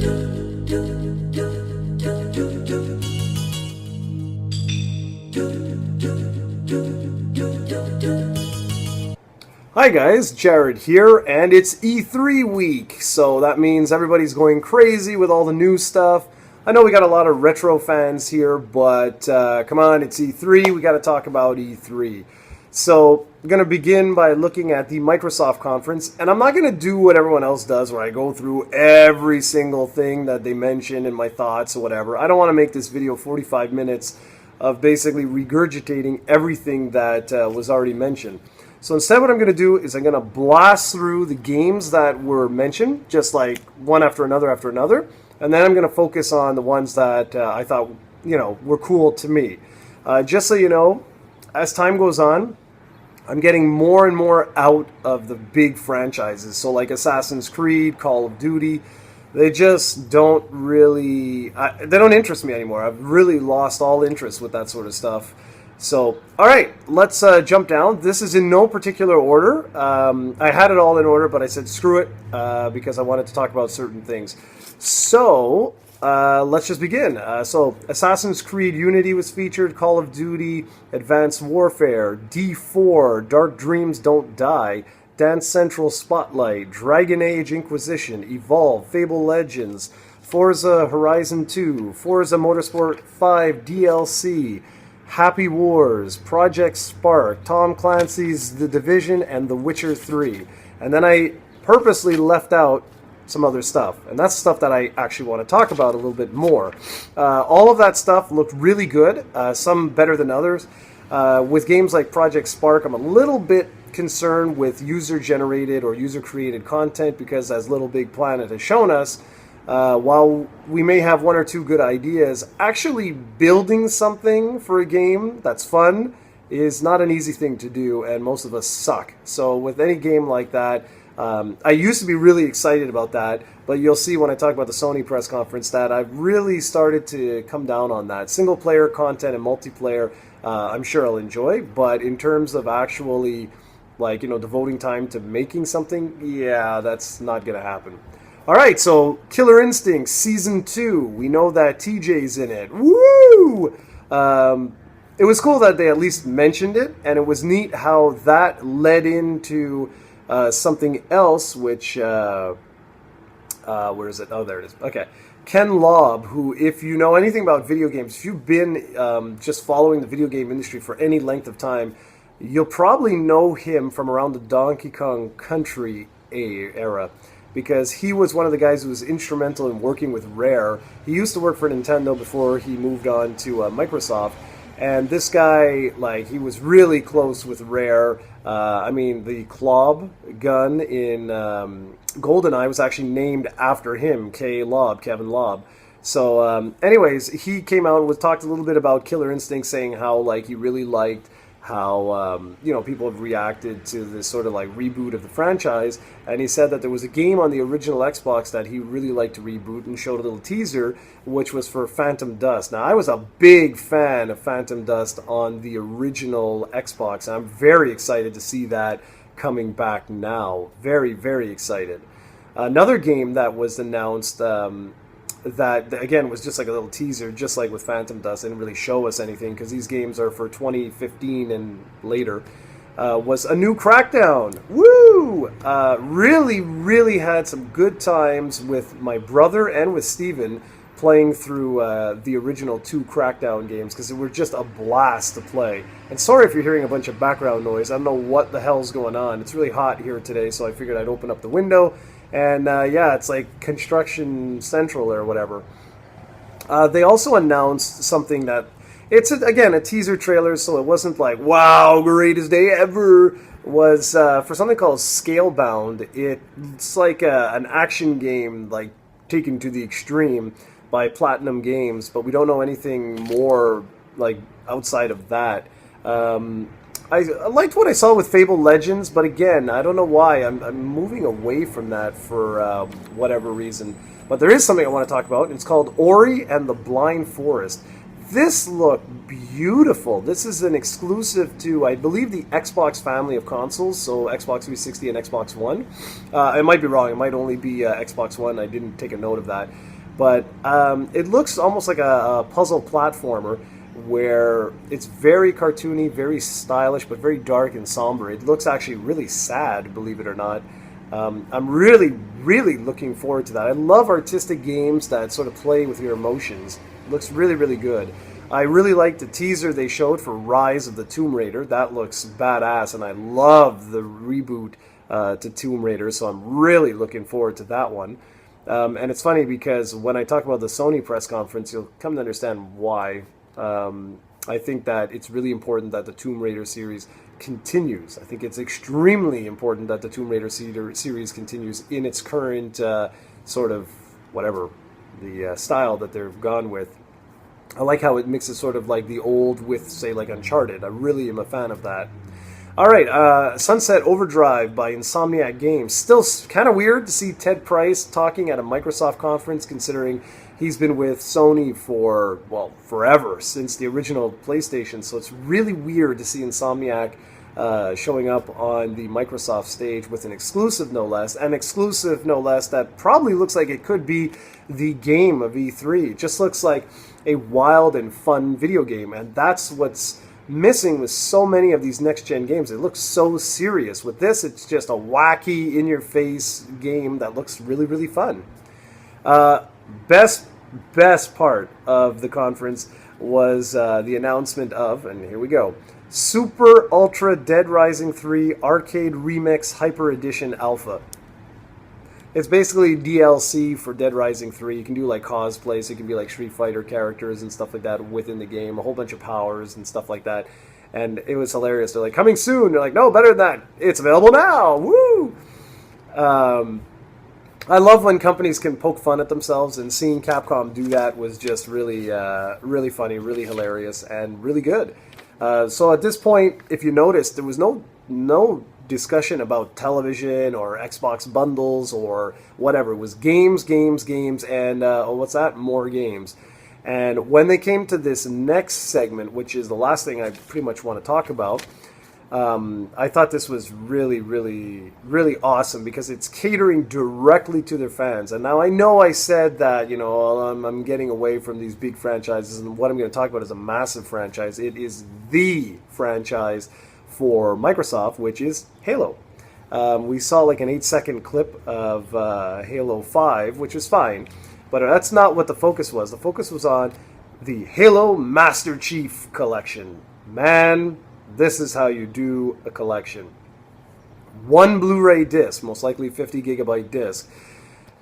Hi guys, Jared here, and it's E3 week, so that means everybody's going crazy with all the new stuff. I know we got a lot of retro fans here, but come on, it's E3, we got to talk about E3. So, I'm going to begin by looking at the Microsoft conference, and I'm not going to do what everyone else does, where I go through every single thing that they mention in my thoughts or whatever. I don't want to make this video 45 minutes of basically regurgitating everything that was already mentioned. So instead what I'm going to do is I'm going to blast through the games that were mentioned, just like one after another, and then I'm going to focus on the ones that I thought, were cool to me. Just so you know, as time goes on, I'm getting more and more out of the big franchises. So like Assassin's Creed, Call of Duty, they just don't really, they don't interest me anymore. I've really lost all interest with that sort of stuff. So, all right, let's jump down. This is in no particular order. I had it all in order, but I said screw it because I wanted to talk about certain things. So, let's just begin. So, Assassin's Creed Unity was featured, Call of Duty, Advanced Warfare, D4, Dark Dreams Don't Die, Dance Central Spotlight, Dragon Age Inquisition, Evolve, Fable Legends, Forza Horizon 2, Forza Motorsport 5 DLC, Happy Wars, Project Spark, Tom Clancy's The Division, and The Witcher 3. And then I purposely left out some other stuff. And that's stuff that I actually want to talk about a little bit more. All of that stuff looked really good, some better than others. With games like Project Spark, I'm a little bit concerned with user-generated or user-created content because, as Little Big Planet has shown us, while we may have one or two good ideas, actually building something for a game that's fun is not an easy thing to do, and most of us suck. So with any game like that, I used to be really excited about that, but you'll see when I talk about the Sony press conference that I've really started to come down on that. Single-player content and multiplayer, I'm sure I'll enjoy, but in terms of actually, devoting time to making something, yeah, that's not going to happen. All right, so Killer Instinct Season 2. We know that TJ's in it. Woo! It was cool that they at least mentioned it, and it was neat how that led into something else, which... where is it? Oh, there it is. Okay. Ken Lobb, who, if you know anything about video games, if you've been just following the video game industry for any length of time, you'll probably know him from around the Donkey Kong Country era, because he was one of the guys who was instrumental in working with Rare. He used to work for Nintendo before he moved on to Microsoft. And this guy, he was really close with Rare. The Klob gun in GoldenEye was actually named after him, Kevin Lobb. So, anyways, he came out and talked a little bit about Killer Instinct, saying how, he really liked how, people have reacted to this sort of, reboot of the franchise. And he said that there was a game on the original Xbox that he really liked to reboot and showed a little teaser, which was for Phantom Dust. Now, I was a big fan of Phantom Dust on the original Xbox, and I'm very excited to see that coming back now. Very, very excited. Another game that was announced... that, again, was just like a little teaser, just like with Phantom Dust. They didn't really show us anything because these games are for 2015 and later, was a new Crackdown. Woo! Really, really had some good times with my brother and with Steven playing through the original 2 Crackdown games because they were just a blast to play. And sorry if you're hearing a bunch of background noise. I don't know what the hell's going on. It's really hot here today, so I figured I'd open up the window. And it's like Construction Central or whatever. They also announced something that, it's, again, a teaser trailer, so it wasn't like, wow, greatest day ever. It was for something called Scalebound. It's like an action game, taken to the extreme by Platinum Games, but we don't know anything more, outside of that. I liked what I saw with Fable Legends, but again, I don't know why. I'm moving away from that for whatever reason. But there is something I want to talk about, and it's called Ori and the Blind Forest. This looked beautiful. This is an exclusive to, I believe, the Xbox family of consoles, so Xbox 360 and Xbox One. I might be wrong. It might only be Xbox One. I didn't take a note of that. But it looks almost like a puzzle platformer where it's very cartoony, very stylish, but very dark and somber. It looks actually really sad, believe it or not. I'm really, really looking forward to that. I love artistic games that sort of play with your emotions. It looks really, really good. I really like the teaser they showed for Rise of the Tomb Raider. That looks badass, and I love the reboot to Tomb Raider, so I'm really looking forward to that one. And it's funny because when I talk about the Sony press conference, you'll come to understand why. I think that it's really important that the Tomb Raider series continues. I think it's extremely important that the Tomb Raider series continues in its current sort of whatever the style that they've gone with. I like how it mixes sort of like the old with, say, like Uncharted. I really am a fan of that. All right, Sunset Overdrive by Insomniac Games. Still kind of weird to see Ted Price talking at a Microsoft conference, considering he's been with Sony for, well, forever, since the original PlayStation. So it's really weird to see Insomniac showing up on the Microsoft stage with an exclusive, no less. An exclusive, no less, that probably looks like it could be the game of E3. It just looks like a wild and fun video game, and that's what's missing with so many of these next-gen games. It looks so serious. With this, it's just a wacky, in-your-face game that looks really, really fun. Best part of the conference was the announcement of, and here we go, Super Ultra Dead Rising 3 Arcade Remix Hyper Edition Alpha. It's basically DLC for Dead Rising 3. You can do like cosplay, so you can be like Street Fighter characters and stuff like that within the game, a whole bunch of powers and stuff like that. And it was hilarious. They're like, coming soon. They're like, no, better than that. It's available now. Woo! I love when companies can poke fun at themselves, and seeing Capcom do that was just really, really funny, really hilarious, and really good. So at this point, if you noticed, there was no discussion about television or Xbox bundles or whatever. It was games, and what's that? More games. And when they came to this next segment, which is the last thing I pretty much want to talk about, I thought this was really, really, really awesome because it's catering directly to their fans. And now I know I said that, you know, I'm getting away from these big franchises, and what I'm going to talk about is a massive franchise. It is the franchise for Microsoft, which is Halo. We saw like an 8-second clip of Halo 5, which was fine, but that's not what the focus was. The focus was on the Halo Master Chief Collection. Man, this is how you do a collection. One Blu-ray disc, most likely 50 gigabyte disc,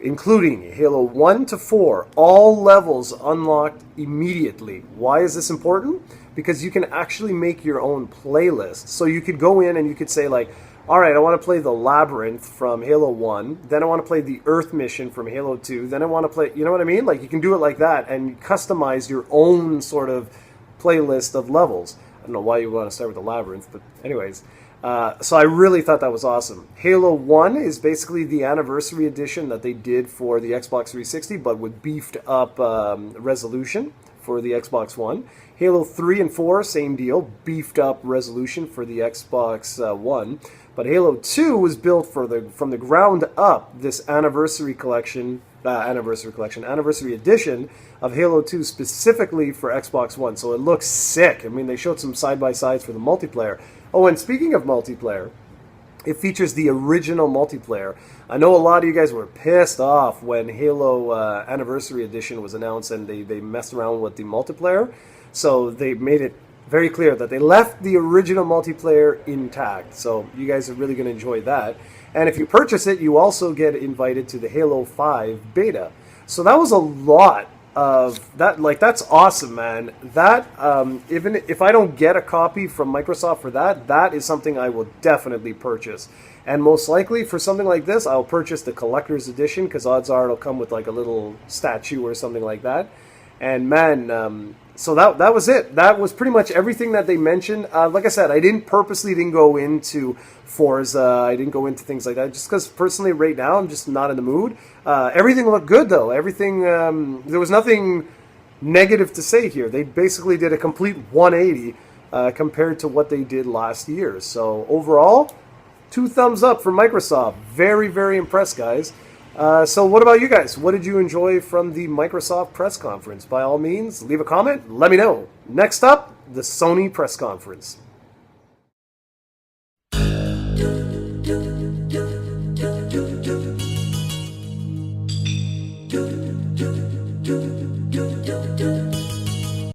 including Halo 1 to 4, all levels unlocked immediately. Why is this important? Because you can actually make your own playlist. So you could go in and you could say like, all right, I want to play the Labyrinth from Halo 1, then I want to play the Earth mission from Halo 2, then I want to play, you know what I mean? Like you can do it like that and customize your own sort of playlist of levels. I don't know why you want to start with the Labyrinth, but anyways. So I really thought that was awesome. Halo 1 is basically the anniversary edition that they did for the Xbox 360, but with beefed up resolution for the Xbox One. Halo 3 and 4, same deal, beefed up resolution for the Xbox One. But Halo 2 was built from the ground up, this anniversary edition of Halo 2 specifically for Xbox One. So it looks sick. I mean, they showed some side-by-sides for the multiplayer. Oh, and speaking of multiplayer, it features the original multiplayer. I know a lot of you guys were pissed off when Halo Anniversary Edition was announced and they messed around with the multiplayer. So they made it very clear that they left the original multiplayer intact. So you guys are really going to enjoy that. And if you purchase it, you also get invited to the Halo 5 beta. So that was a lot of that. Like, that's awesome, man. That, even if I don't get a copy from Microsoft for that, that is something I will definitely purchase. And most likely for something like this, I'll purchase the collector's edition, because odds are it'll come with like a little statue or something like that. And man, so that was it. That was pretty much everything that they mentioned. Like I said, I didn't go into Forza. I didn't go into things like that, just because personally right now I'm just not in the mood. Everything looked good though. Everything, there was nothing negative to say here. They basically did a complete 180 compared to what they did last year. So overall, 2 thumbs up for Microsoft. Very, very impressed, guys. So what about you guys? What did you enjoy from the Microsoft press conference? By all means, leave a comment. Let me know. Next up, the Sony press conference. Do